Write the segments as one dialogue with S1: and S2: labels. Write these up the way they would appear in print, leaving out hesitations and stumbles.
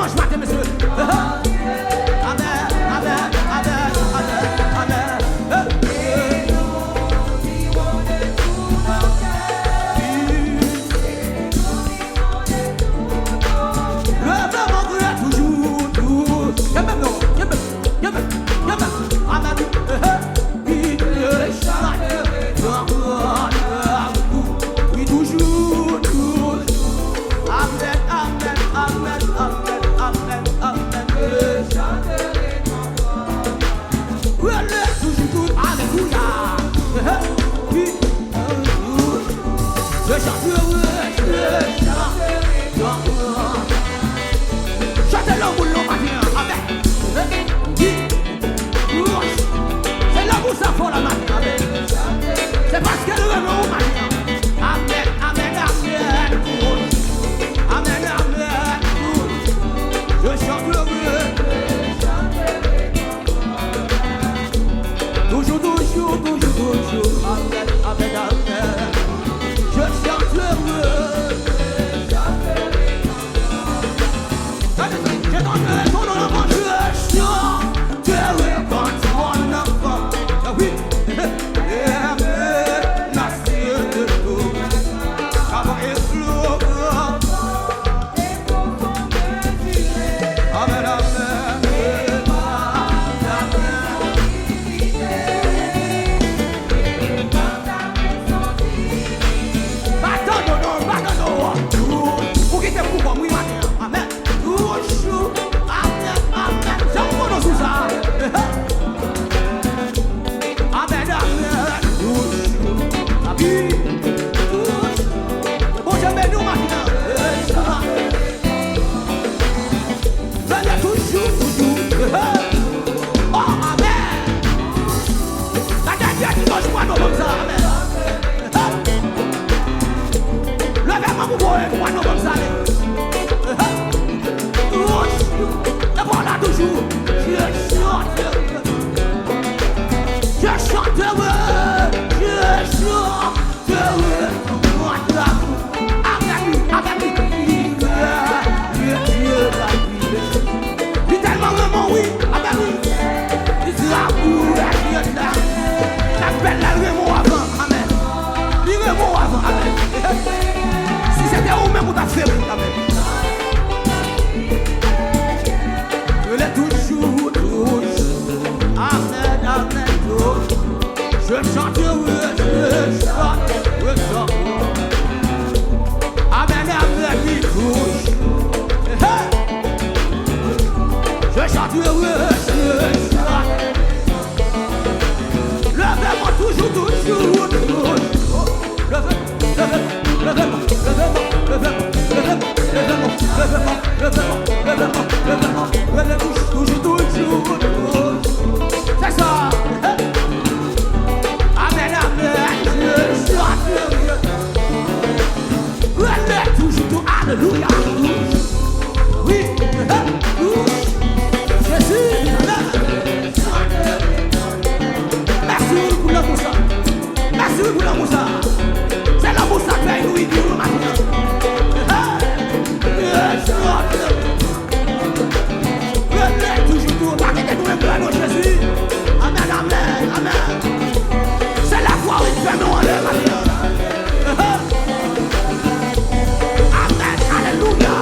S1: dimanche matin, monsieur. Amen, amen, amen, amen, amen. C'est parce que le nom maintenant. Amen, amen, amen. Amen, amen. Je chanterai. Toujours, toujours, toujours, toujours. Amen, amen, amen. Je chanterai. Je donnerai ton nom, je chanterai quand ton enfant. Oui. Si c'était vous-même, vous avez fait. Je l'ai toujours, toujours. Amen, amen, toujours. Je chanterai, je chanterai. Amen, amen, toujours. Je chanterai, je chanterai. Levez-moi toujours, toujours, toujours. C'est ça. Amen, amen. Toujours, alléluia. Oui. Jésus. Merci pour l'amour ça. Merci pour l'amour ça. C'est l'amour ça qui nous dit maintenant. Toujours, pas quitter nous le Jésus. Amen, amen, amen. C'est la foi où il fait nous en l'air maintenant. Amen, alléluia.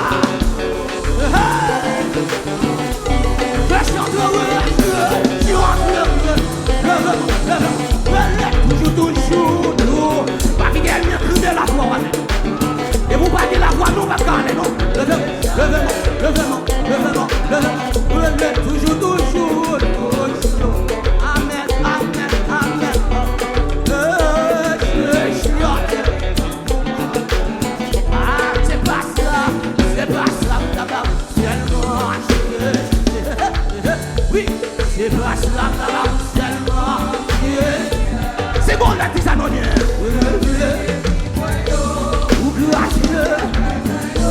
S1: Je toujours, toujours. Pas quitter de la foi. Et vous parlez la foi, nous, parce qu'on est non. Levez, toujours, toujours, toujours. Amen, amen, amen. C'est pas ça, d'abord. Oui, c'est pas ça, d'abord. C'est bon, la petite anonyme.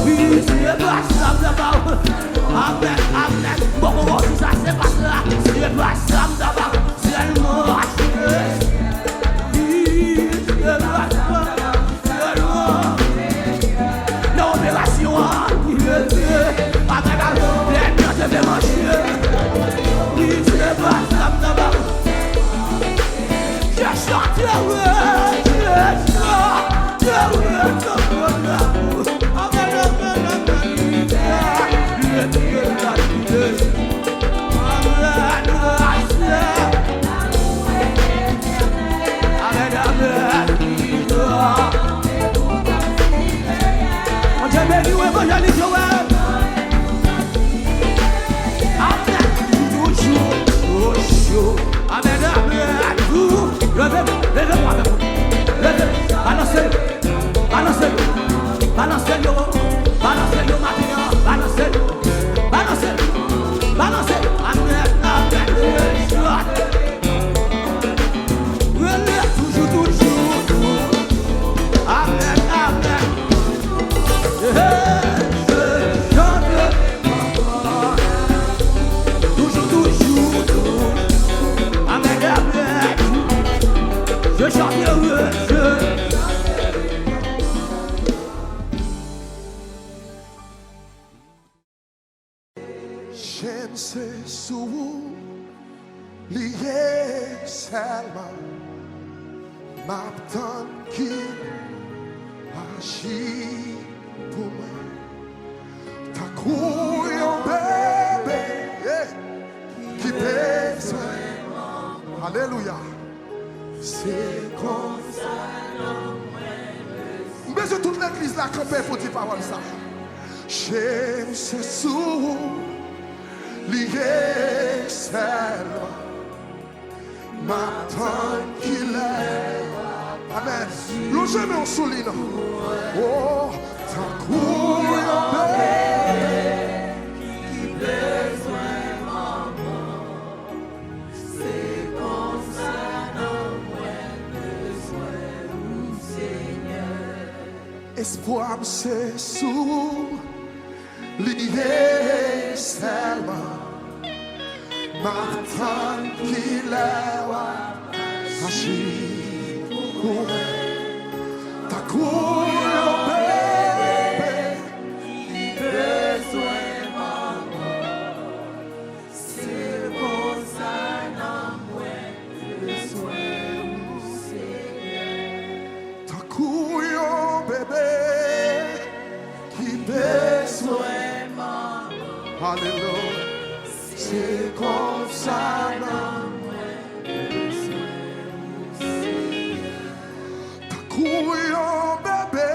S1: Oui, c'est pas ça, d'abord. Amen, amen. Bon, si ça c'est pas ça, c'est pas ça, d'abord. Seulement, oui, c'est pas ça, seulement. L'opération, avec la
S2: lié seulement, m'attend qui agit pour moi. Ta couille, bébé, qui besoin. Alléluia. C'est comme ça. Mais de toute l'église là, campée pour dire parole ça. J'aime ce sous, lié seul, m'attend qu'il est. Amen. Nous j'aime en souligne. Oh, ta couille, bébé, qui besoin maman. C'est comme ça, non, moi, besoin, Seigneur. Espoir, c'est sous. Lié seulement, m'attend qu'il est agi pour moi. Ta couille, bébé, qui besoin maman. C'est pour ça, non, moi, besoin, Seigneur. Ta couille, bébé, qui besoin. Alléluia. C'est comme ça, non, ta couille, bébé,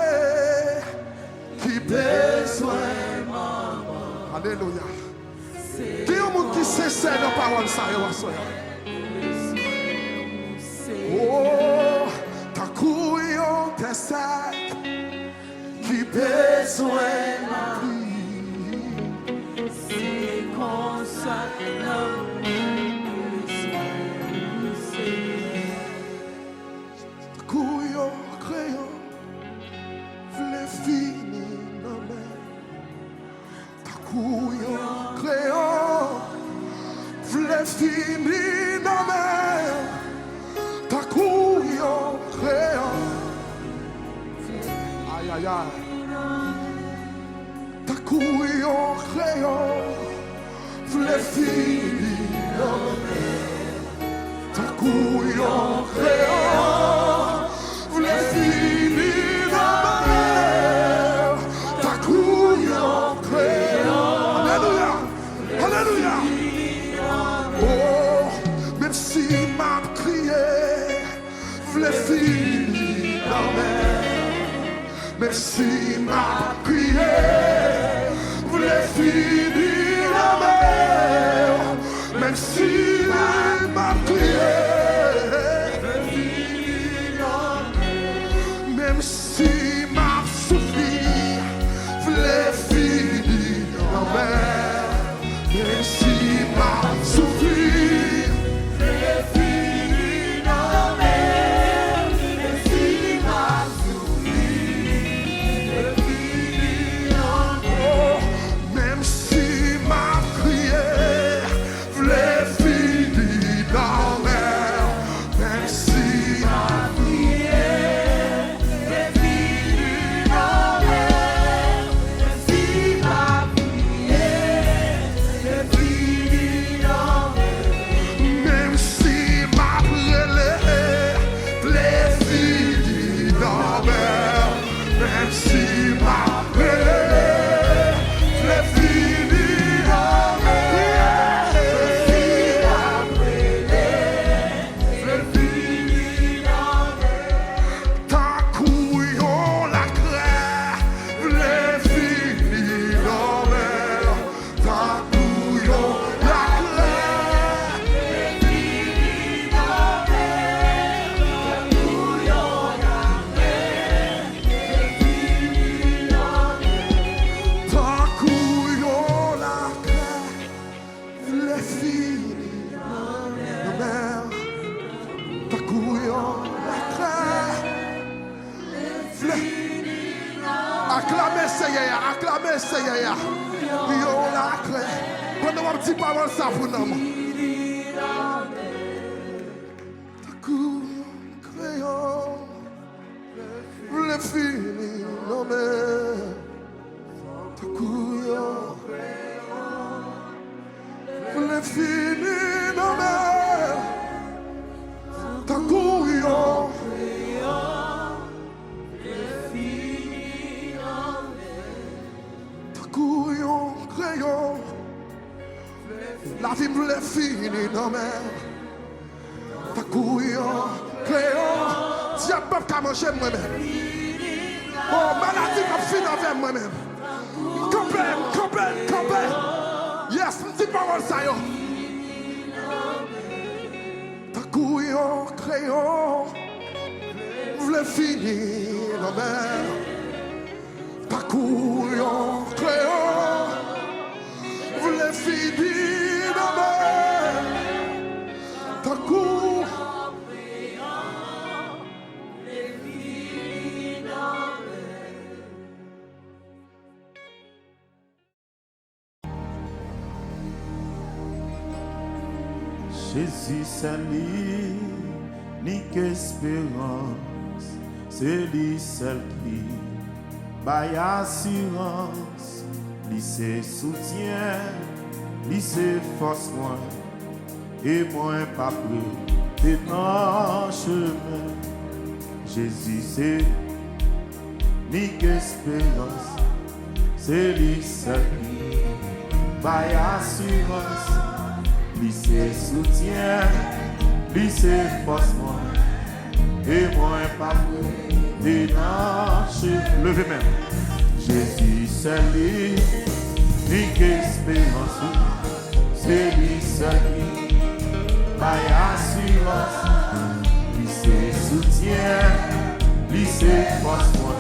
S2: qui besoin, maman. Alléluia. Qui est un monde qui s'essaie de parole, ça, oh, ta couille, tes sacs, qui besoin, maman. Couillon, crayon, v'lait finir dans mer. Ta couillon, crayon, v'lait finir dans mer. Ta couillon, crayon, aïe aïe aïe. Ta couillon, crayon, v'lait finir dans mer. Ta couillon, crayon, v'lait finir dans mer. Ta couillon, crayon, alléluia, alléluia. Oh, même si m'a crié, v'lait finir dans mer. Même si m'a crié, v'lait finir dans mer. Même si m'a crié, même si m'a souffert, v'lait finir dans mer. Même si m'a souffert, v'lait finir dans mer. Même si m'a souffert, v'lait finir dans mer. Même si m'a crié, v'lait finir dans mer. Même si m'a crié, v'lait finir dans mer. Même si m'a crié, v'lait finir dans mer. Même si m'a brûlé, v'lait finir dans mer. Même si m'a brûlé, v'lait finir dans mer. Ta couillon la craie, v'lait finir dans mer. Ta couillon la craie, v'lait finir dans mer. Ta couillon la craie, v'lait finir dans mer. Ta couillon la craie, v'lait finir dans mer. Ta couillon la craie, acclamez Seigneur, acclamez Seigneur. Yo la craie. Pendant ma petite parole ça pour nous. Ta couillon, crayon, v'lait finir dans mer. Ta couillon, v'lait finir dans mer. pas qu'à manger moi-même. Oh, maladie m'a fini avec moi-même. Campé. Yes, petit parole ça yo. Ta couillon, crayon, voulait finir la mer. Ta couillon, crayon, voulait finir la mer. Ta couillon.
S3: Jésus, c'est l'unique espérance, c'est lui seul qui baille assurance, lui c'est soutien, lui c'est force moi, et moi pas près de ton chemin. Jésus, c'est l'unique espérance, c'est lui seul qui baille assurance. Lui c'est soutien, lui c'est force moi, et moi pas prêt de marcher. Levez même. Jésus c'est lui, l'unique espérance, c'est lui seul qui baille assurance. Lui c'est soutien, lui c'est force moi,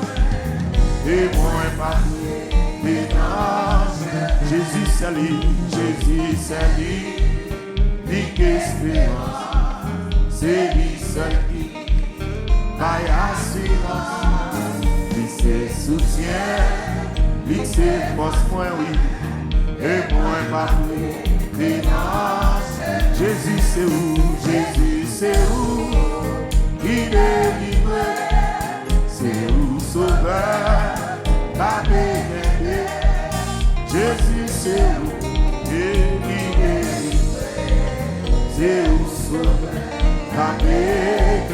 S3: et moi pas prêt de marcher. Jésus c'est lui, Jésus c'est lui. L'unique espérance, c'est lui seul qui baille assurance. Lui c'est soutien, lui c'est force moi oui, et moi pas plus dénonce. Jésus c'est où, Jésus c'est où, il délivre, c'est où sauveur, la bénédiction. Jésus c'est où, et il délivre. C'est où sauver la paix.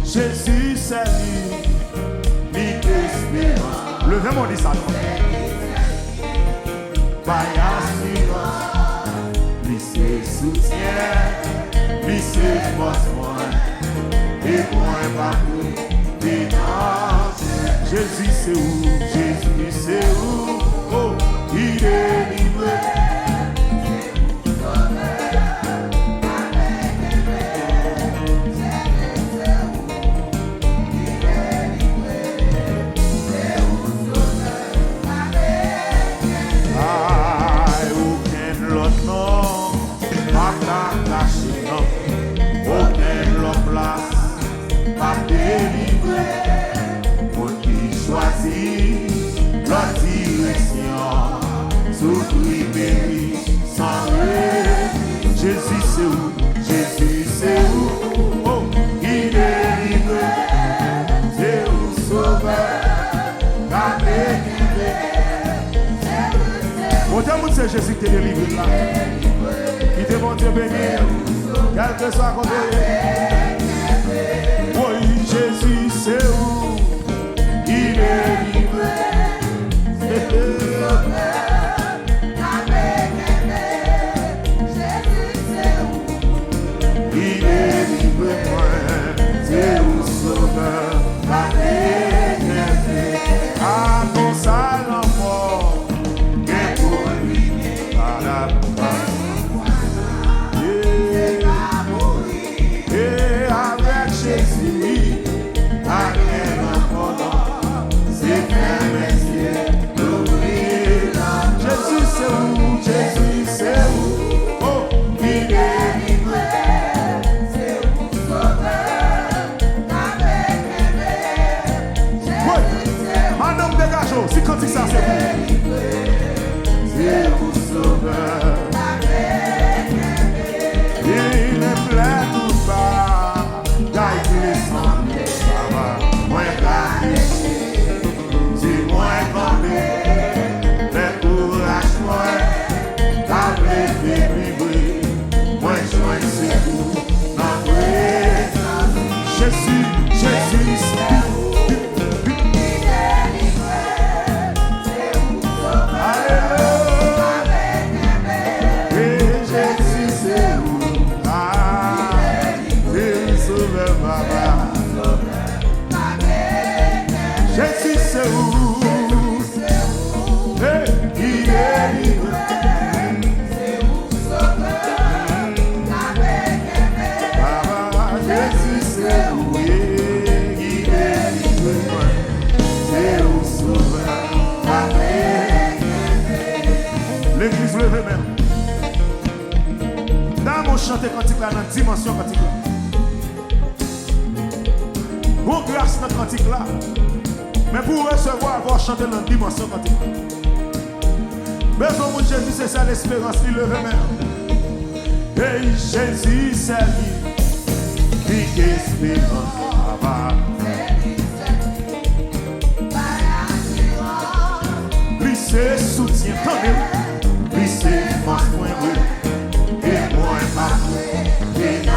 S3: Jésus c'est lui, l'unique espérance. Levez-moi dit ça. Baille assurance, lui c'est soutien, lui c'est force moi, et moi pas plus dénonce. Jésus c'est où, Jésus c'est où, oh, il délivre. Jésus c'est où, Jésus c'est où, oh, il délivre, c'est où sauveur, la bénédiction. Bon, c'est Jésus qui te délivre là, qui te montre bénir, quel que soit côté. Oui, Jésus c'est où, il délivre, c'est où sauveur. C'est où sauveur, la bénédiction. À ton salut mort, et pour lui, à la lever même. Dans mon chanter cantique là, dans la dimension cantique là. Bon grâce dans le cantique là. Mais pour recevoir, avoir chanté dans la dimension cantique là. Besoin de Jésus, c'est ça l'espérance, il lever même. Et Jésus, c'est lui qui espérance. Lui c'est soutien, attendez-vous. Lui c'est force point oui. Et moi ma et non.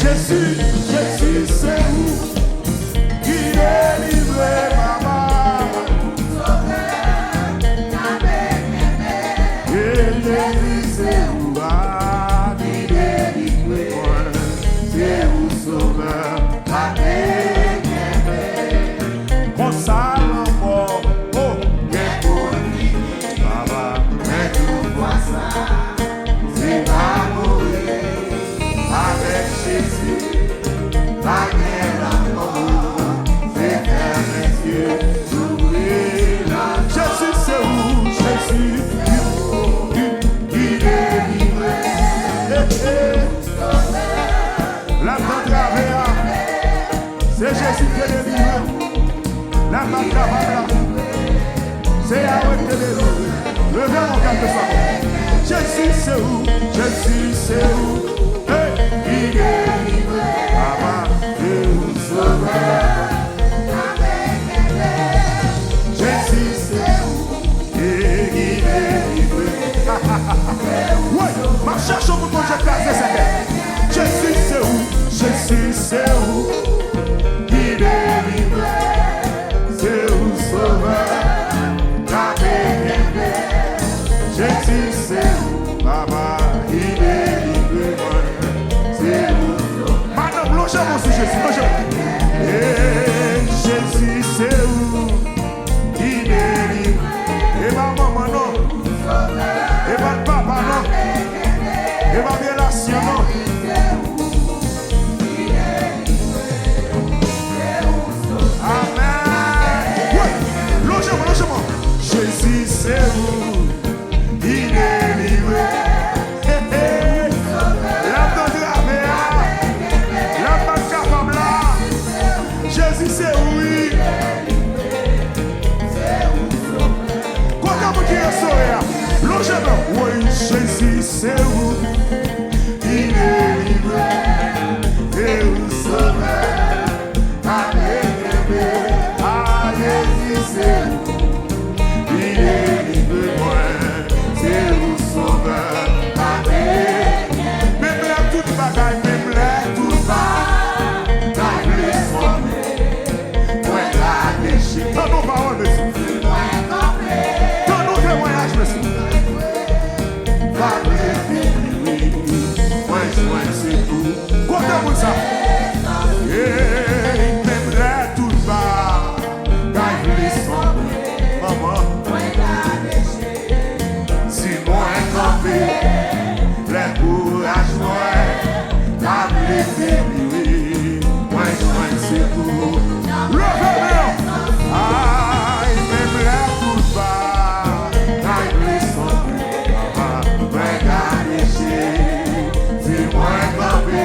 S3: Jésus, Jésus c'est où qui délivre maman. Et Jésus c'est où qui délivre moi. C'est où sauveur. Mon salon mort, oh, qu'est pour lui, Baba, mais tout vois ça, c'est pas mourir avec Jésus, la guerre d'amour, c'est faire les yeux, s'ouvrir la Jésus c'est où, Jésus, qui délivre, la main travers. C'est Jésus qui est délivré. La main capable. C'est Yahweh qui est délivré. Levez mon cœur que soit. Jésus c'est où? Jésus c'est où? Hey, il délivre. Papa, et où sauveur. Jésus c'est où? Et il délivre. Oui, ma cherche pour que je casse cette terre. Jésus c'est où? Jésus c'est où? Qui délivre, c'est où sauveur, la bénédiction. Jésus c'est où, Papa, qui délivre, c'est où. Madame, logez-moi sur Jésus, logez-moi. Et Jésus c'est où, qui délivre, et ma maman non, et ma papa non, et ma relation non. Jésus c'est où il délivre. La tendre la balle capable là. Jésus c'est où il quoi comme qui est sauvé. Logement. Oui, Jésus c'est où il délivre. Et où sauveur. Ah, Jésus c'est où. C'est où sauveur, même la toute bagaille, même la toute bagaille, les sommets, ouais la déchire. Dans nos paroles, monsieur. Dans nos témoignages, monsieur. La déchire, ouais, c'est tout. Comptez-vous ça. Et même la toute bagaille, les sommets, maman. Les courage, la blessée, moi, c'est tout. Le bonheur, aïe, même la toute bas, la blessée, regardez, c'est moi, campé.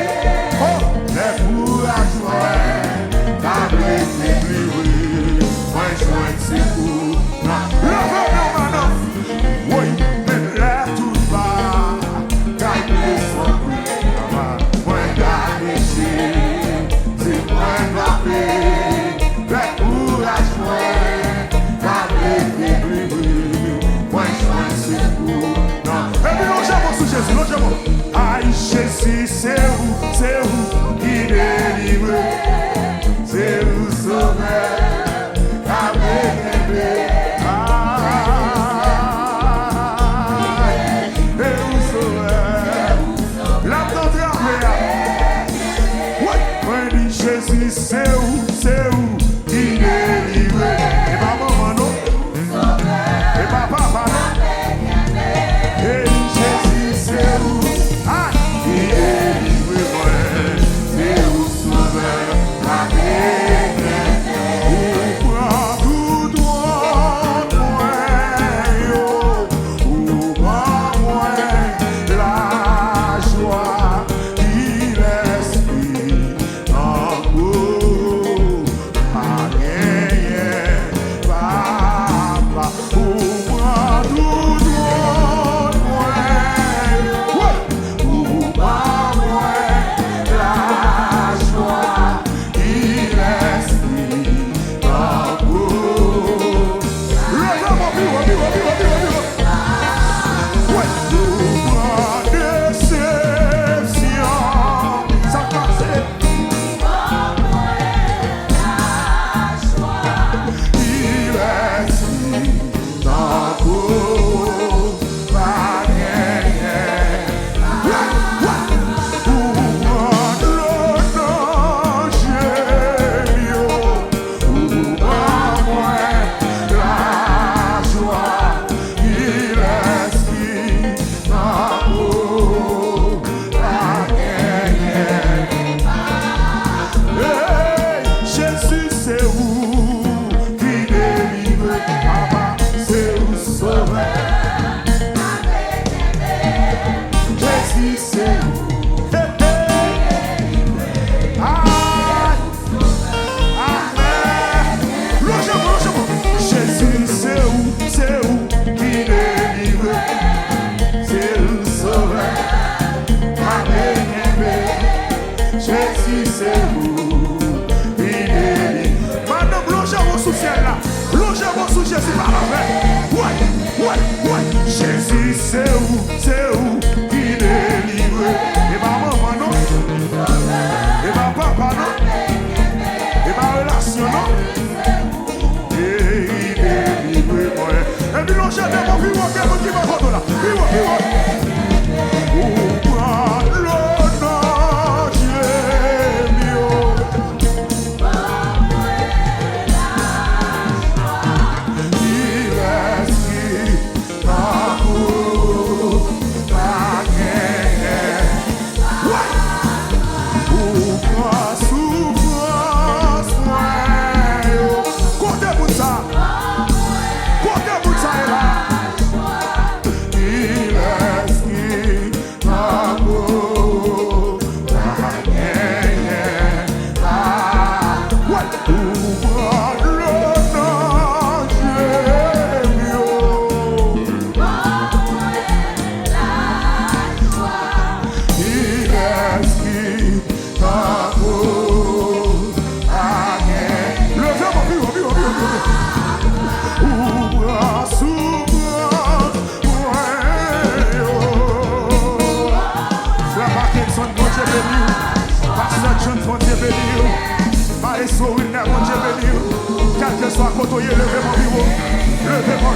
S3: Oh, les courage, la blessée, moi, c'est tout. Le bonheur, madame, oui. Aïe, Jésus, c'est où qui délivre, c'est où sauveur, avec bébé. Aïe, c'est où sauveur, la tendre oui, Jésus, c'est où qui délivre, et ma maman non, et ma papa non. c'est où il est. Madame, logez-vous sous ciel là. Logez-vous sous Jésus par la main. Ouais. Jésus, c'est où il est livré. Et ma maman, non. Et ma papa, non. Et ma relation, non. Et il est livré, moi. Et puis logez des mots, puis moi, qui va contre là. Puis moi. Quel que soit côtoyé, levez mon bureau. Levez-moi.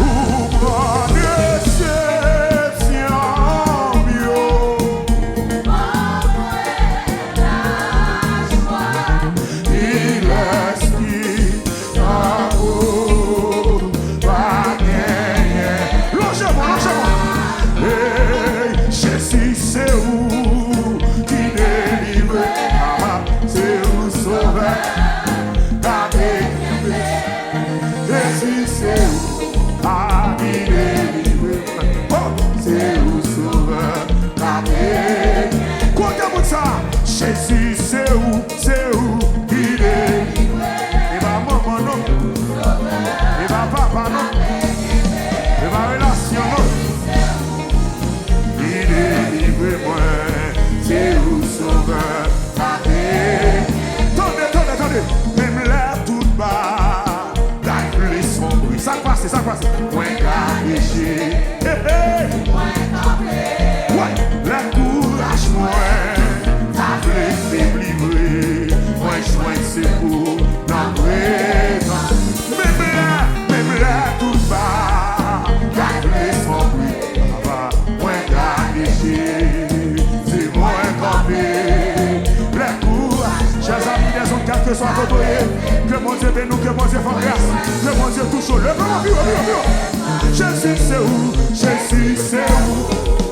S3: Ouvre déception, bio. Il est qui a pas gagné. Logez-moi. Hey, Jésus, c'est où qui délivre. C'est où sauveur. Jésus, c'est où il est livré. C'est où sauveur. Quoi que vous ça? Jésus, c'est où il est livré. Et ma maman non. Et ma papa non. Et ma relation non. Il est livré, moi. C'est où sauveur. Attendez. Même l'air tout bas. Ça passe. Point péché. Ouais, la courage, moins. T'as fait livré. Moins c'est pour dans présent. Même là, tout bas. Garde son bruit. Point péché. C'est moins campé. La courage. Chers amis des autres, quel que soit côtoyé. Que mon Dieu bénisse nous, que mon Dieu fasse grâce. Que mon Dieu touche au lèvre. Jésus, c'est où?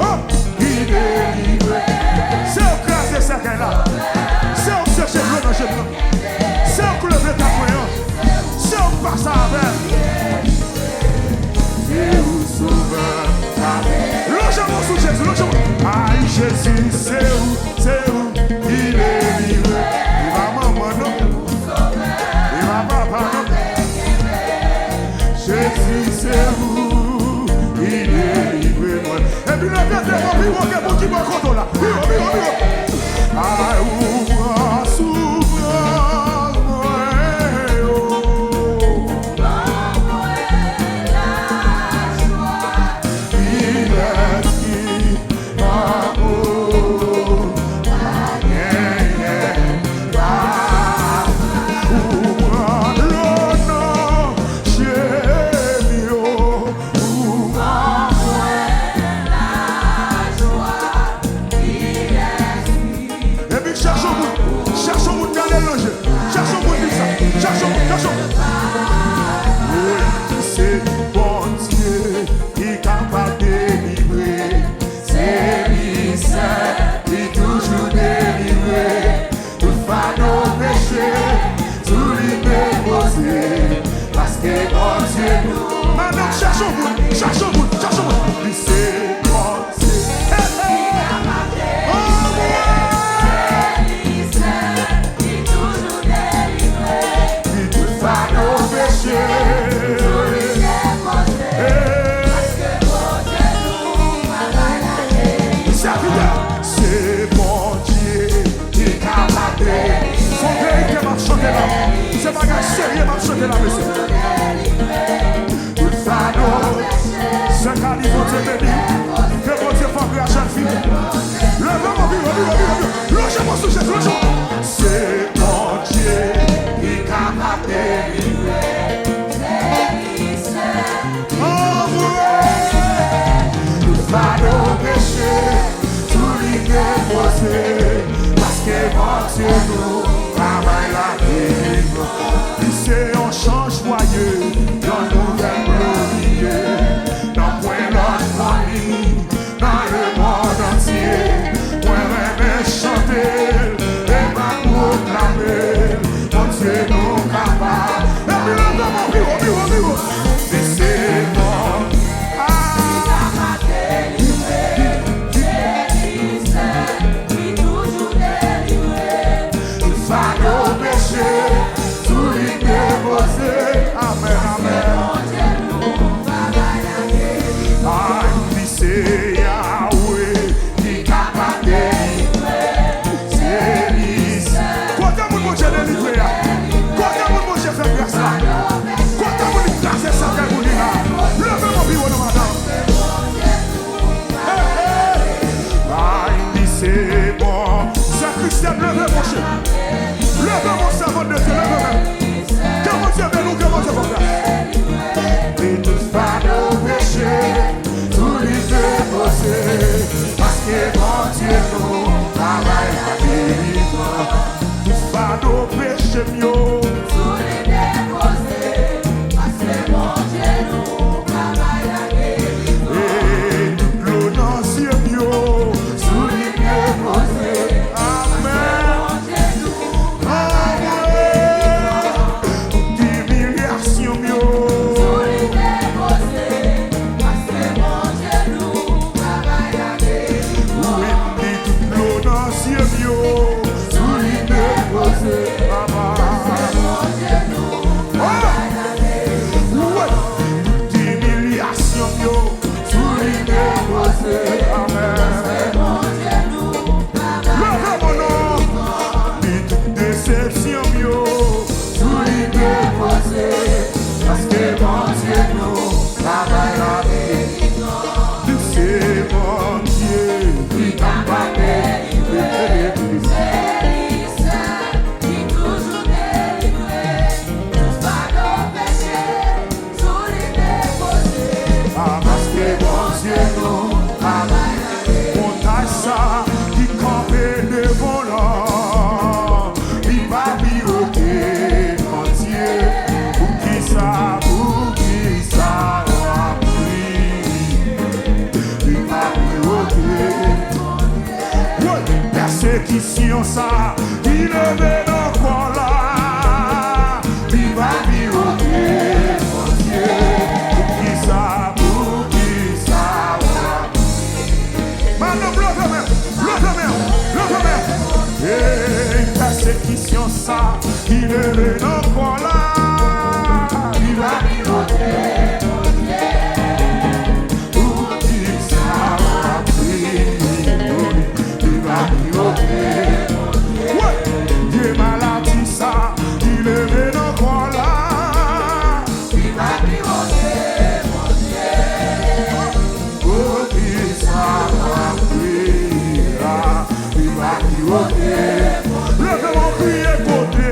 S3: Oh, il est livré. C'est au craser ce qu'elle a. C'est au se cheveux dans cheveux. C'est au lever ta poignée. C'est au passer avec. C'est où sauveur. Logez-moi sous Jésus, logez-moi. Aïe, Jésus, c'est où? Il est livré. Il va maman non. Il va papa non. Jésus, c'est où il est livré, moi. Et puis le dernier, pour qui m'a content là. Aïe, ouvre, s'ouvre, moi. Il est qui m'a chantez la musique. Tout fardeau, ce qu'a dit mon Dieu béni, que mon Dieu fasse grâce à la fille. Levez mon vie, lâchez-moi sous Jésus, lâchez-moi. C'est mon Dieu qui t'a délivré. Tout fardeau péché, tout déposé, parce que mon Dieu nous travaille la délivrance. C'est un chant joyeux, dans nouvelle glorieux, dans point l'autre famille, dans le monde entier. Moi, même chanter, et ma proclamer, mon Dieu nous capable. Et puis là, dans mon bureau, et c'est mon Amen, amen. C'est Yahweh qui capable de délivrer. C'est lui. Quand mon Dieu délivré, quand mon Dieu fait grâce là, quand mon Dieu grâce ça fait pour lui là, levez mon bureau de madame. C'est bon. Saint-Christian, levez mon chien. Levez mon cerveau de Dieu, levez-moi. Que mon Dieu bénisse, que mon Dieu fasse grâce. Et tous pas nos péchés, tous les déposés, parce que mon Dieu nous travaille la délivrance. Tous pas nos péchés mieux, tous les déposés, parce que mon Dieu nous travaille la délivrance. Et toute l'eau dans les yeux mieux, tous les déposés, amen. Persécution ça, il levait encore là. Il va piloter, mon Dieu. Pour qui ça, Maintenant, levez-moi. Et persécution ça, il levait encore là. Il va piloter, mon Dieu. Pour qui ça, Dieu maladie ça, il est venu encore là. Il va pivoter, mon Dieu. Pour qui ça va prier, il va pivoter. Levez mon crier, côté.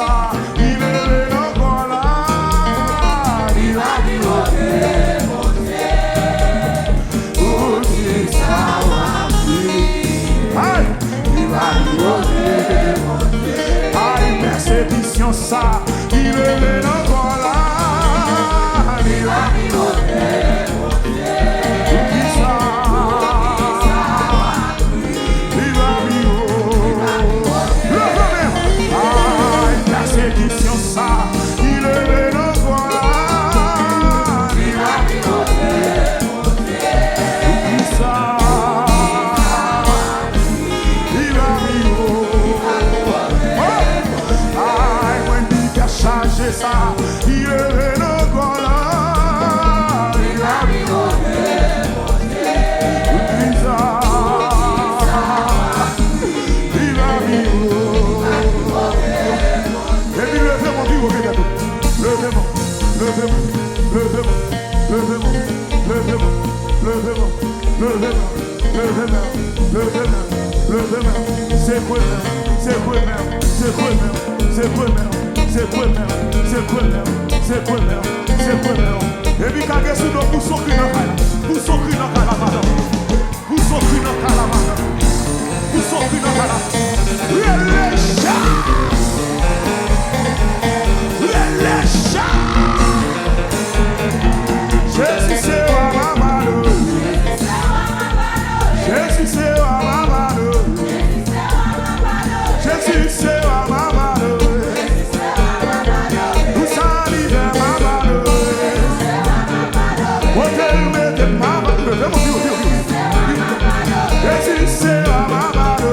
S3: ça, il est levé encore là. Il va vivre, mon Dieu. Pour qui ça va vivre. Aïe, il va vivre, mon Dieu. Aïe, persécution ça, il est levé encore là. Il va vivre, mon Dieu. Pour qui ça. Et puis quand vous sous vous socrez dans la vous socrez dans la vous socrez dans la vous socrez dans la Jésus c'est wa mamalo Jésus c'est wa mamalo Jésus c'est wa mamalo Vous salivez mamalo Jésus c'est wa mamalo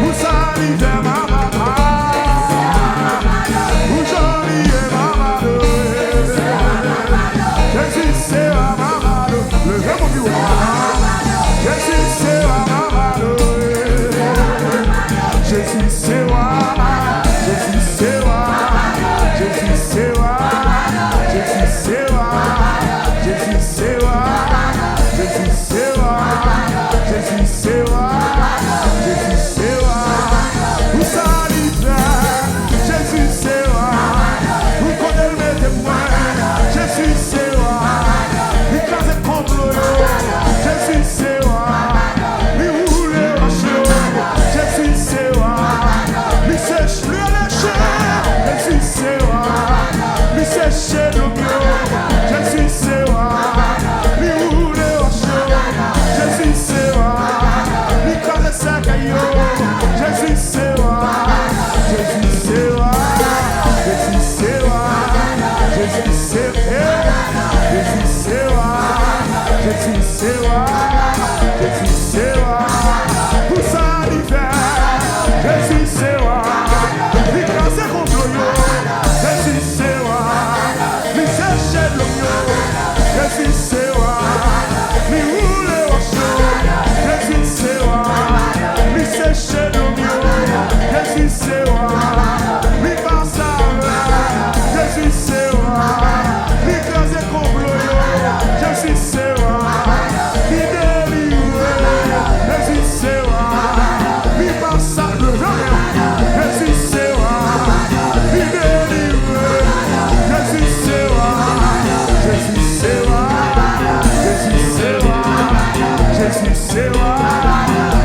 S3: Vous salivez mamalo Vous joliez mamalo Jésus c'est wa mamalo Levez mon bureau Jésus c'est wa mamalo Jésus c'est wa Jésus c'est wa Jésus c'est wa Jésus c'est wa Jésus c'est wa Jésus c'est wa Jésus c'est wa Jésus c'est wa Vous salivez Jésus c'est wa Vous connaissez mes témoins Jésus c'est wa Il casse complot Jésus c'est wa Il roule rocheux Jésus c'est wa Il sèche le léché Jésus c'est wa Il sèche le mieux Jésus c'est wa Il roule rocheux Jésus c'est wa Il casse sa caillou Jésus c'est wa Jésus c'est wa Jésus c'est wa Jésus c'est Jésus c'est wa Jésus c'est wa Jésus c'est wa Pour salivez Jésus c'est wa Il casse contre yo Jésus c'est wa Il sèche le mieux Jésus c'est wa Il roule au chaud Jésus c'est wa Il sèche le mieux Jésus c'est wa Il passe à Jésus c'est wa Il casse contre yo Jésus c'est wa Il délivre Jésus c'est wa Il passe à Jésus c'est wa Il délivre Jésus c'est wa Jésus c'est wa Jésus c'est wa Jésus c'est wa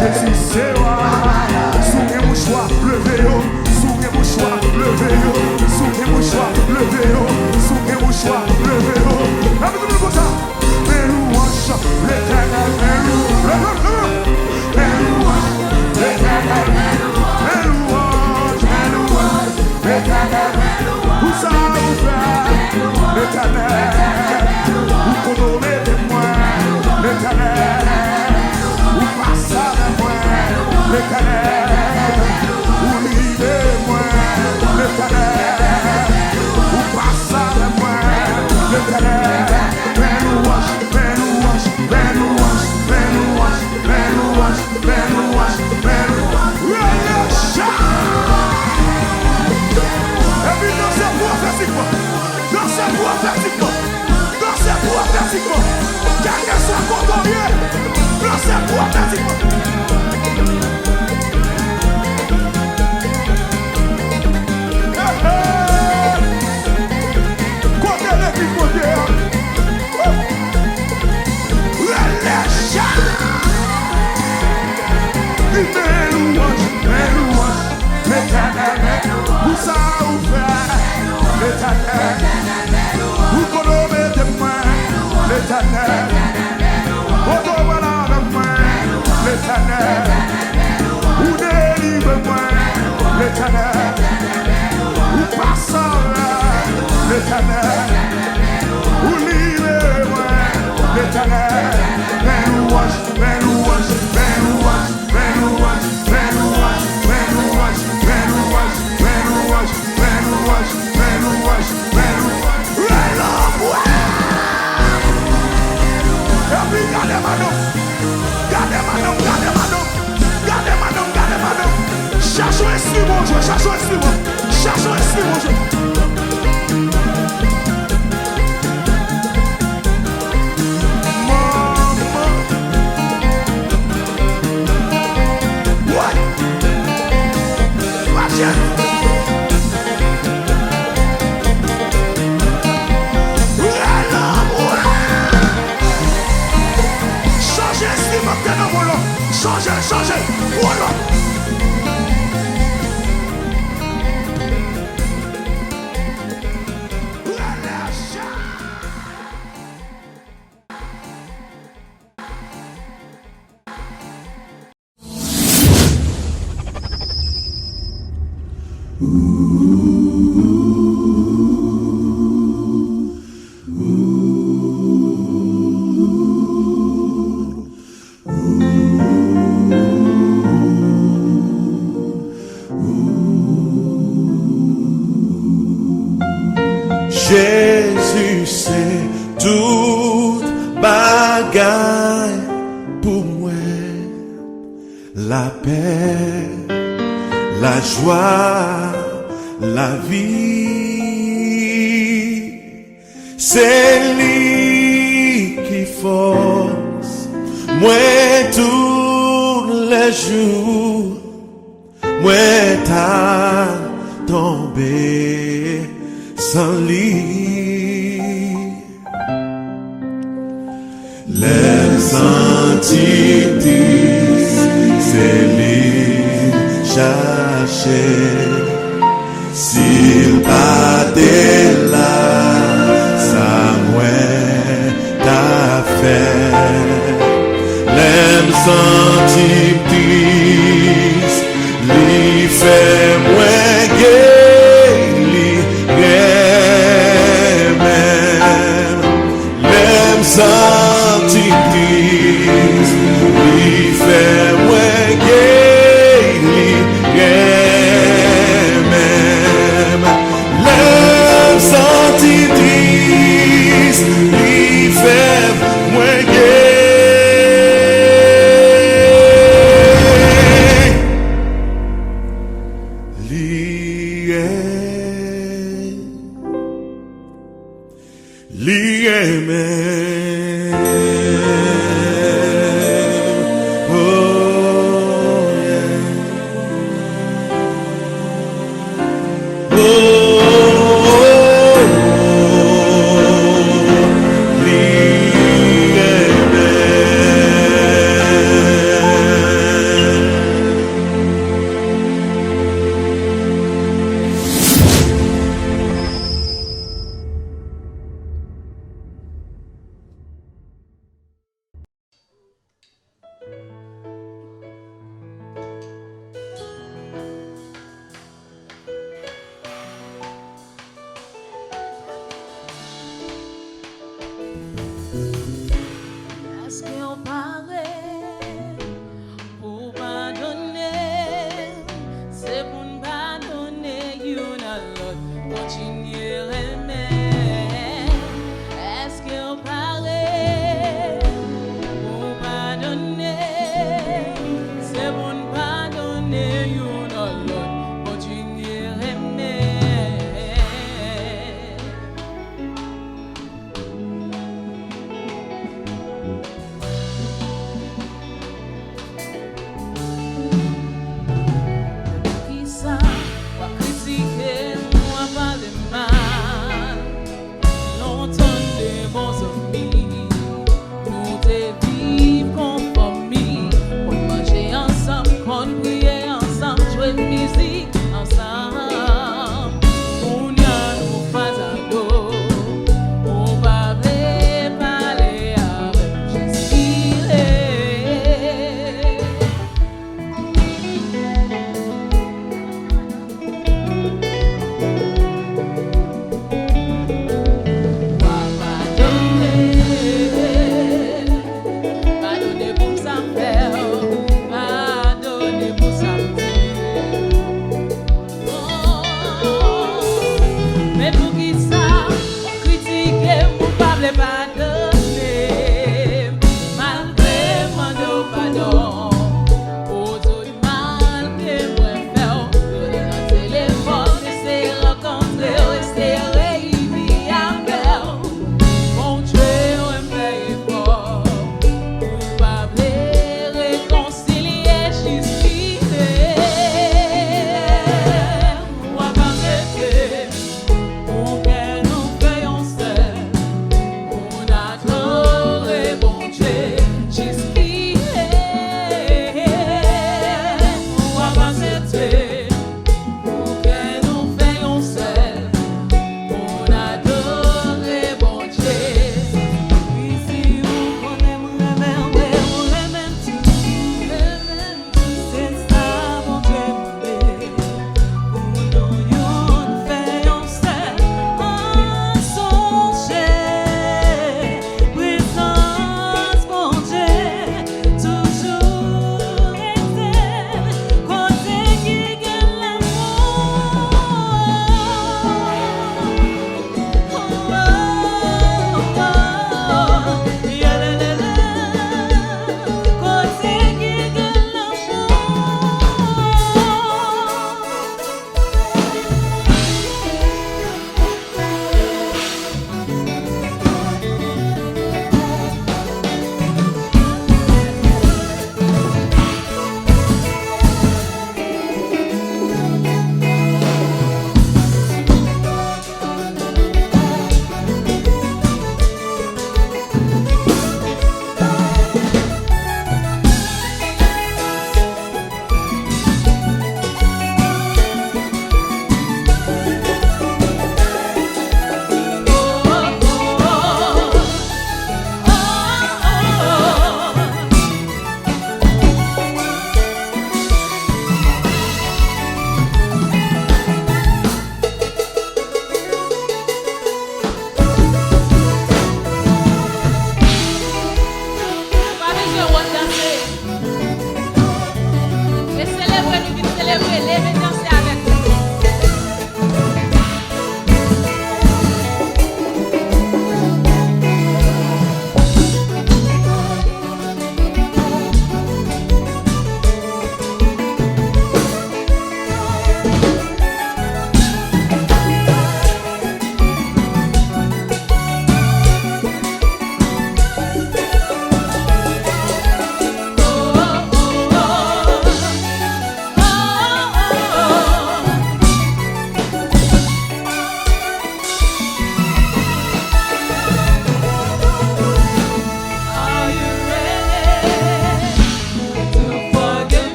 S3: Jésus c'est wa Souvenez mon choix, levez-vous Souvenez mon choix, levez-vous Souvenez mon choix, levez-vous Souvenez mon choix, levez-vous Avec tout le monde comme ça Mes louanges, l'éternel, mes louanges Mes louanges, l'éternel, mes louanges Mes louanges, l'éternel, vous savez où faire l'éternel Vous condamnez témoins l'éternel Vous passez avec moi l'éternel Vous lisez moi l'éternel Vous passez avec moi l'éternel Mes louanges, mes louanges, mes louanges, mes louanges, mes louanges, mes louanges, mes louanges Et puis dansez prophétiquement Dansez prophétiquement Dansez prophétiquement Quelqu'un soit condamné Dansez prophétiquement mes louanges, l'éternel, où ça ouvert, l'éternel, où qu'on met de moi, l'éternel, où qu'on voilà de moi, l'éternel, où délivre-moi, l'éternel, où passe l'éternel, où livre-moi, l'éternel, mes louanges, mes louanges, mes louanges, mes louanges, mes louanges, mes louanges, mes louanges, mes louanges, mes louanges, mes louanges, mes louanges, mes louanges. Et puis gardez ma nom, gardez ma nom, gardez ma nom, gardez ma nom, gardez ma nom. Cherchons un instrument, cherchons un instrument, cherchons un instrument. Changez, changez, voilà.
S4: Jésus, c'est toute bagaille pour moi. La paix, la joie, la vie. C'est lui qui force moi tous les jours. Moi t'as tombé sans lit. Les entités, c'est lui chercher. S'il battait là, ça mouait t'a fait. Les entités, lui fait moins gay, lui même. Les entités, lui fait moins gay, lui même. Les entités, lui fait moins gay.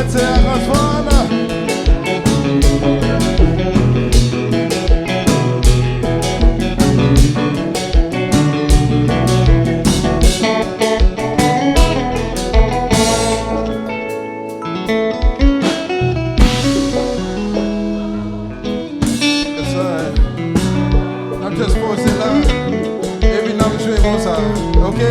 S3: Mettez un enfant. Just pose it là. Et puis, nous jouons comme ça. OK?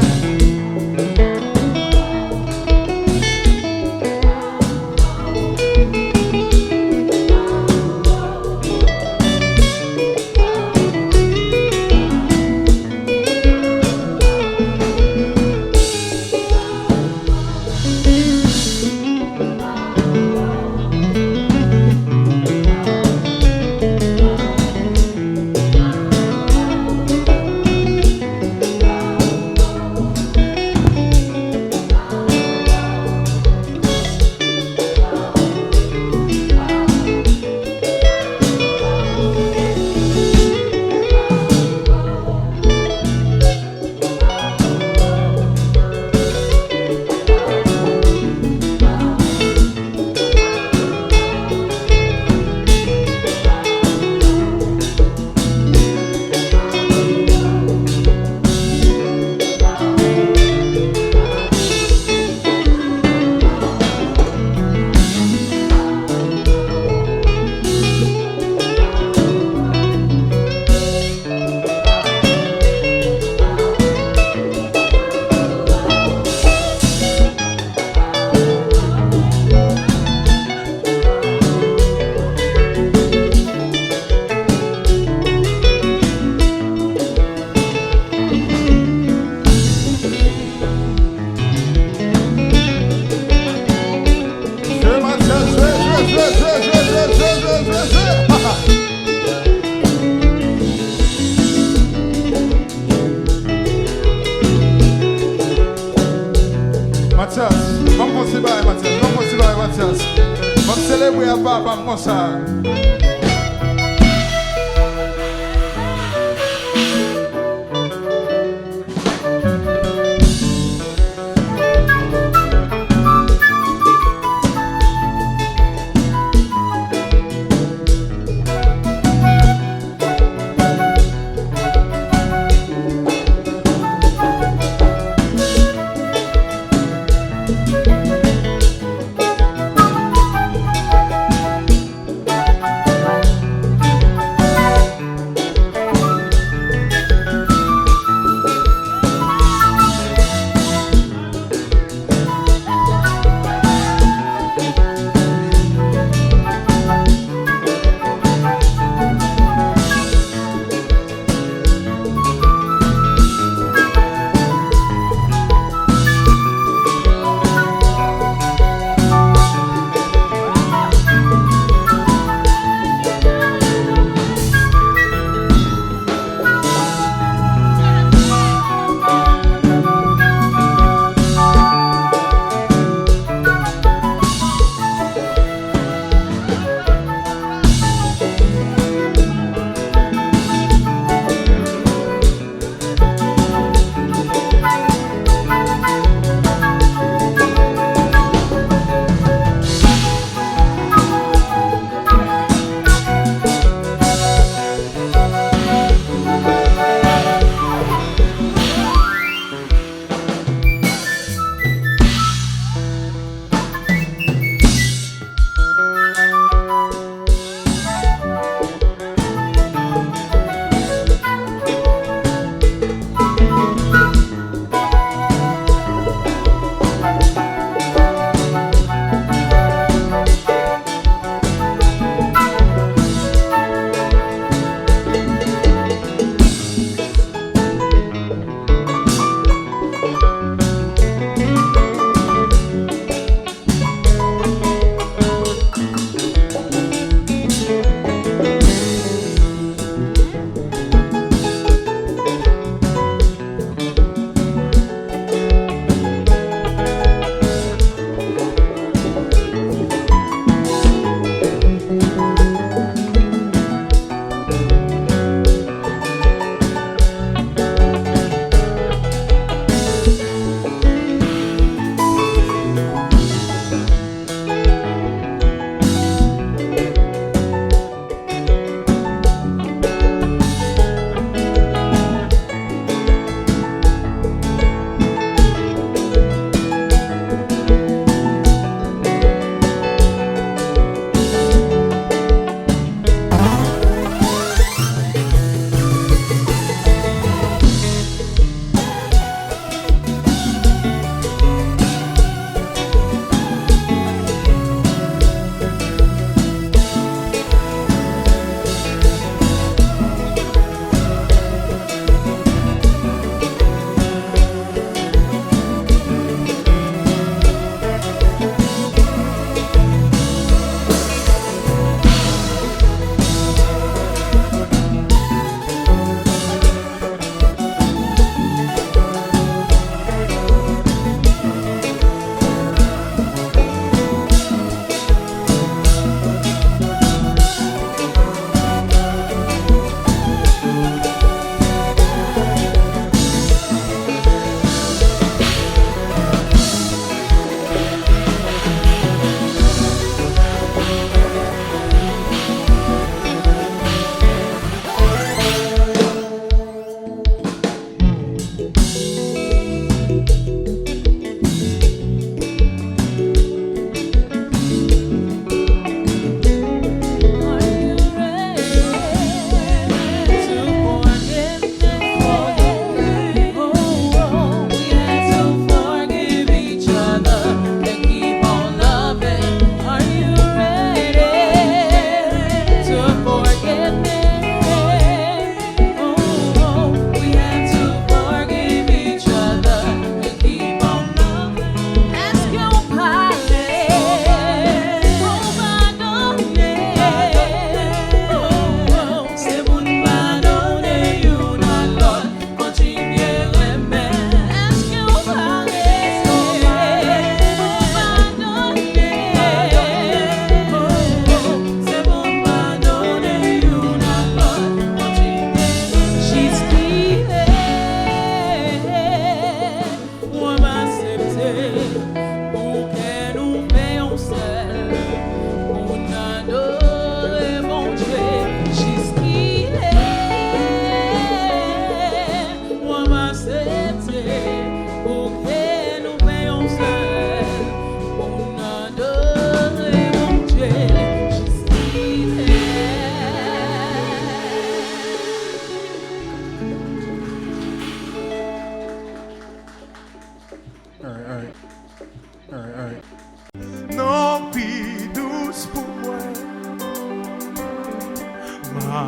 S3: Mathias, vamos continuar, Mathias. Vamos continuar, Mathias. Vamos celebrar a Papa, moça.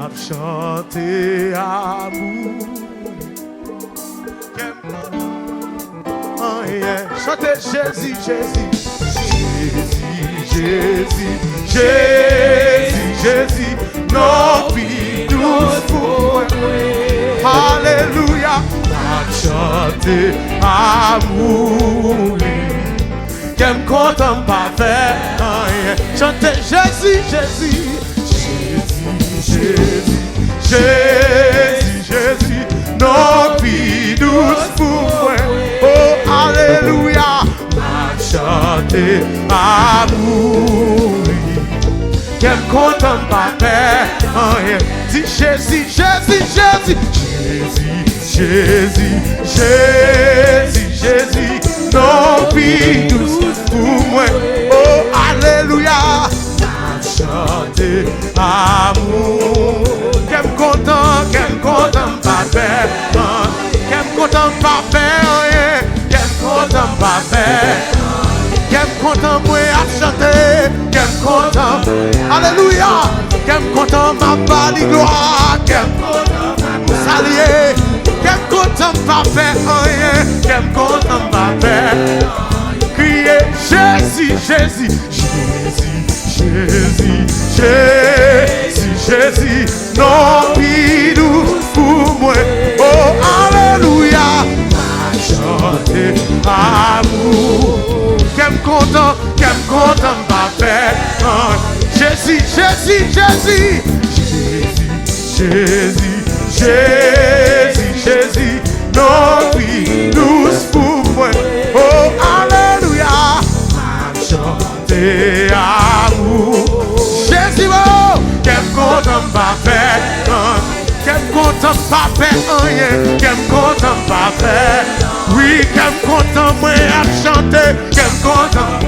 S3: m'a chanté amour. Oh yeah, chantez Jésus, Jésus, Jésus, Jésus, Jésus, Jésus, non plus douce pour moi. Alléluia, m'a chanté amour. Qu'elle content pas faire rien. Chantez Jésus, Jésus, Jésus, Jésus, Jésus, Jésus, non plus douce pour moi. Oh, alléluia, m'a chanté amour. Qu'elle content pas faire rien. Dis Jésus, Jésus, Jésus, Jésus, Jésus, Jésus, Jésus, non plus douce pour moi. Oh, alléluia, m'a chanté amour. Qu'elle content pas faire, qu'elle content pas faire rien, qu'elle content pas faire, qu'elle content moi à chanter, qu'elle content, alléluia, qu'elle content ma belle gloire, qu'elle content saluer, qu'elle content pas faire rien, qu'elle content pas faire, crier Jésus, Jésus, Jésus, Jésus, Jésus, Jésus, non plus douce pour moi. Oh, alléluia, m'a chanté amour. Qu'elle content pas faire. Jésus, Jésus, Jésus, Jésus, Jésus, Jésus, non plus douce pour moi. Oh, alléluia, m'a chanté amour. Jésus, oh, qu'elle content pas faire, qu'elle content pas faire rien, qu'elle content pas faire. Oui, qu'elle content moi à chanter, qu'elle content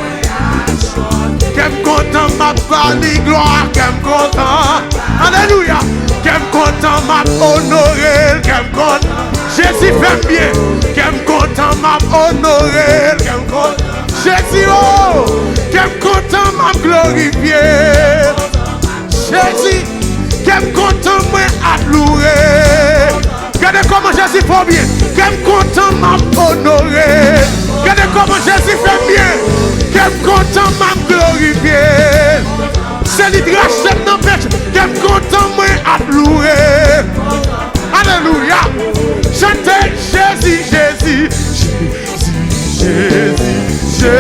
S3: ma belle gloire, qu'elle content, alléluia, qu'elle content ma honorer, qu'elle content, Jésus fait bien, qu'elle content ma honorer, qu'elle content, Jésus, oh, qu'elle content ma glorifier. Jésus, qu'elle content moi à louer. Regardez comment Jésus fait bien. Qu'elle content m'a honoré. Regardez comment Jésus fait bien. Qu'elle content m'a glorifié. C'est lui rachète dans le péché. Qu'elle content moi à louer. Alléluia. Chantez Jésus, Jésus, Jésus, Jésus,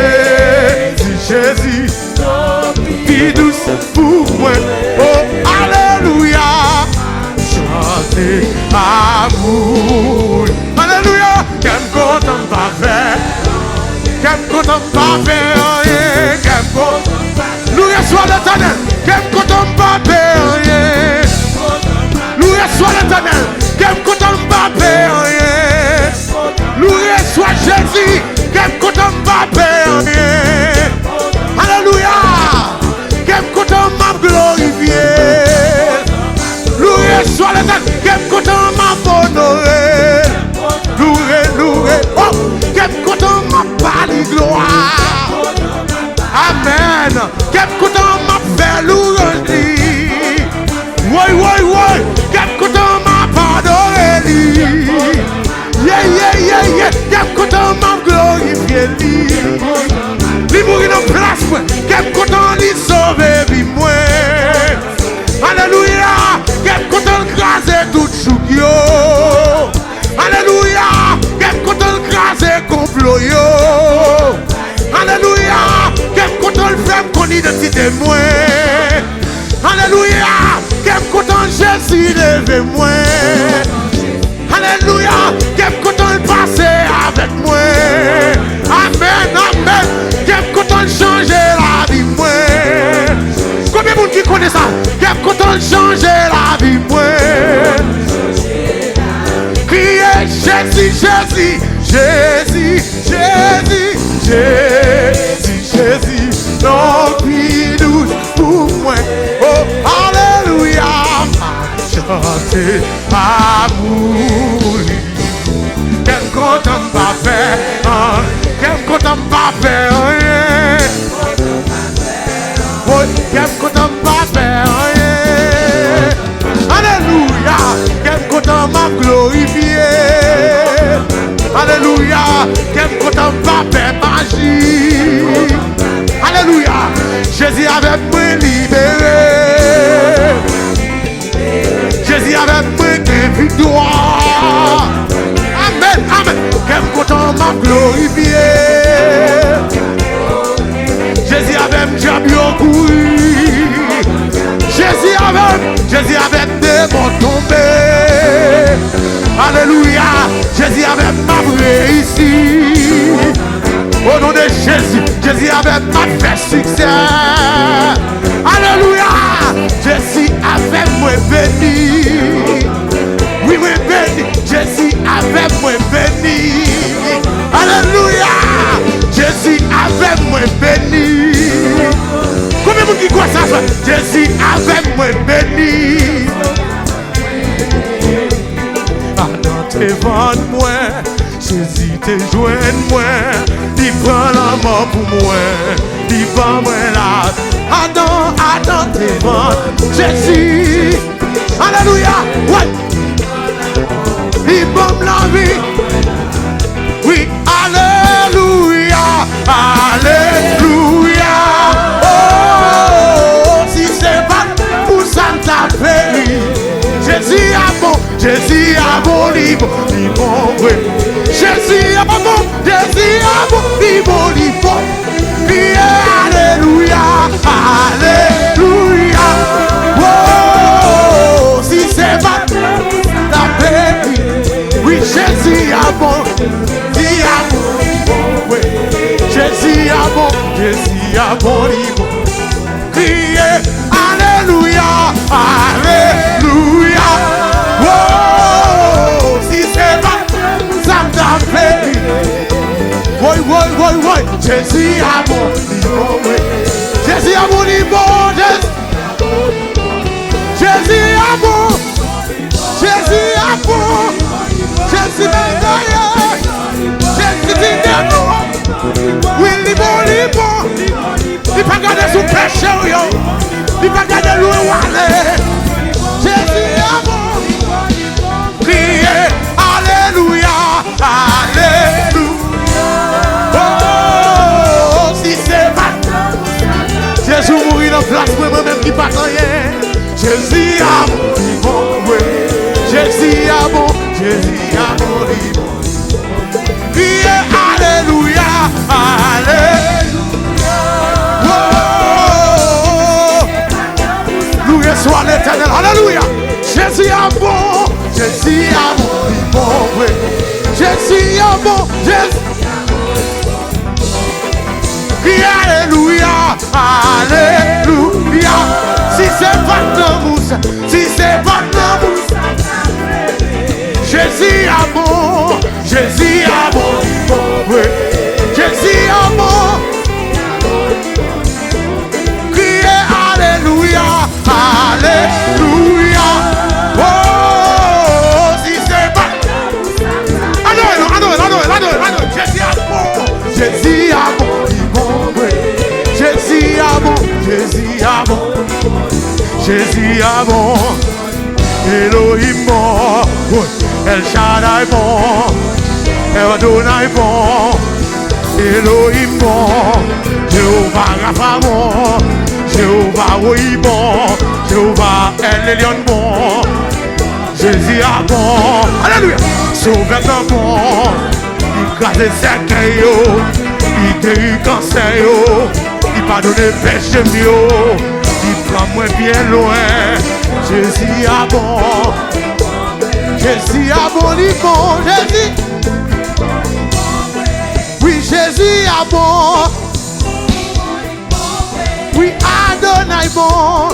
S3: Jésus, Jésus. Vie douce pour moi. Oh, alléluia. Chantez amour. Alléluia. Qu'elle content pas faire. Qu'elle content pas faire rien. Qu'elle content. Nous reçoit l'éternel. Qu'elle content pas faire rien. Nous reçoit l'éternel. Qu'elle content pas faire rien. Nous reçoit Jésus. Qu'elle content pas faire rien. Alléluia. Qu'elle content m'a glorifié. Loué soit l'éternel. Qu'elle content m'a honoré. Loué, oh, qu'elle content m'a belle gloire. Amen. Qu'elle content m'a fait louange. Oui, qu'elle content m'a pardonné. Yeah, qu'elle content m'a glorifié. Li mourir dans place, moi. Qu'elle content li sauver vie moi. Alléluia. Qu'elle content craser tout chouk yo. Alléluia. Qu'elle content craser complot yo. Alléluia. Qu'elle content faire qu'on identité moi. Alléluia. Qu'elle content Jésus lever moi. Alléluia. Qu'elle content passer avec moi. Amen. Qu'elle content changer la vie moi. Combien de monde qui connaît ça? Qu'elle content changer la vie moi. Criez Jésus, Jésus, Jésus, Jésus, Jésus, Jésus, non plus douce pour moi. Oh, alléluia. Chanter amour. Qu'elle content pas faire, qu'elle content pas faire rien. Oui, qu'elle content pas faire rien. Jésus avec moi libéré. Jésus avec moi victoire. Amen, amen. Qu'aime content m'a glorifié. Jésus avec moi diable yo couru. Jésus avec démon tombé. Alléluia. Jésus avec ma réussi. Au nom de Jésus, Jésus avec ma fait succès. Alléluia. Jésus avec moi béni. Oui, moi béni. Jésus avec moi béni. Alléluia. Jésus avec moi béni. Combien de monde qui croit ça? Jésus avec moi béni. Adam te vend moi, Jésus te joint moi. Il prend la mort pour moi, il prend moi là. Adam te vend Jésus. Alléluia. Ouais. Il bombe la vie. Oui, alléluia. Alléluia. Oh, si c'est pas pour ça t'a fait. Jésus a bon livre, oui. Jésus a bon, livre. Criez alléluia, alléluia. Oh, si c'est pas la paix, oui, Jésus a bon, oui. Jésus a bon livre. Criez alléluia, alléluia. Oh, si c'est pas ça t'a fait. Oui. Jésus a bon livre, oui. Jésus a bon livre, Jésus a bon. Jésus a bon. Jésus m'envoie. Jésus dit nous. Oui, livre. Il pas garder sous péché, yo. Il pas garder loin aller. Jésus a bon. Priez, alléluia, alléluia. Oh, si c'est pas Jésus mourit dans place pour moi-même qui pas rien. Jésus a bon, oui. Jésus a bon, livre. Priez, alléluia, alléluia. Oh, loué soit l'Éternel, alléluia. Jésus a bon, oui. Jésus a bon, Jésus. Alléluia, alléluia. Si c'est pas l'amour, Jésus a bon, oui. Jésus a bon. Criez alléluia, alléluia. Oh, si c'est pas. Adore. Jésus a bon, oui. Jésus a bon. Elohim bon, El Shaddai bon, El Adonai bon, Elohim bon, Jéhovah Rapha bon, Jéhovah Roi bon, Jéhovah El Elyon bon, Jésus a bon, alléluia, Sauveur bon, il crase cercueil yo, il guérit cancer yo, il pardonne péché yo, il prend moi bien loin. Jésus a bon, Jésus a bon, Jésus. Oui, Jésus a bon. Oui, Adonai bon.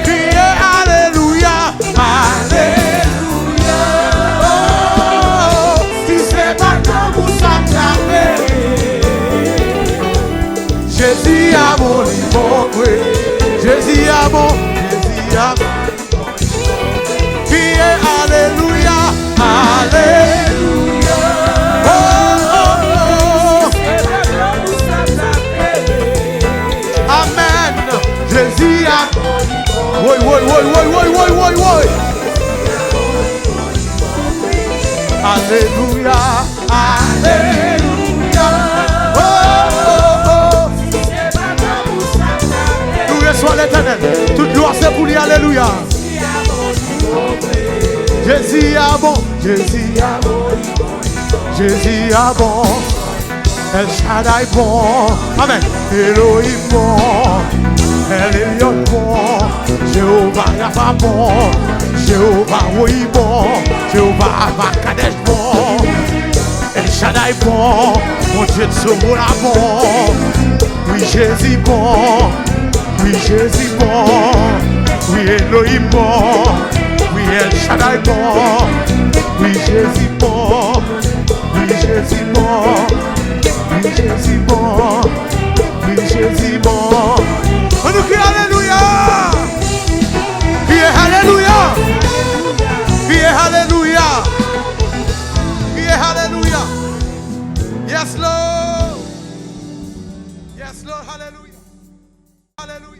S3: Criez alléluia, alléluia. Oh, si c'est pas comme vous s'entendez. Jésus a bon, oui. Jésus a bon, criez alléluia, alléluia. Oh. Amen. Jésus a oui. Alléluia, alléluia. Oh. Jésus a bon, Jésus a bon, Jésus a bon, El Shaddai bon, Amen, Elohim bon, El Elyon bon, Jéhovah Rapha bon, Jéhovah Roi bon, Jéhovah Avakadesh bon, El Shaddai bon, mon Dieu de Somola bon, oui Jésus bon, oui Jésus bon, oui Elohim bon, oui El Shaddai bon, oui Jésus bon, oui Jésus bon, oui Jésus bon, oui Jésus bon. On nous crie Alléluia, criez Alléluia, criez Alléluia, criez Alléluia. Yes Lord, yes Lord, Hallelujah, Hallelujah.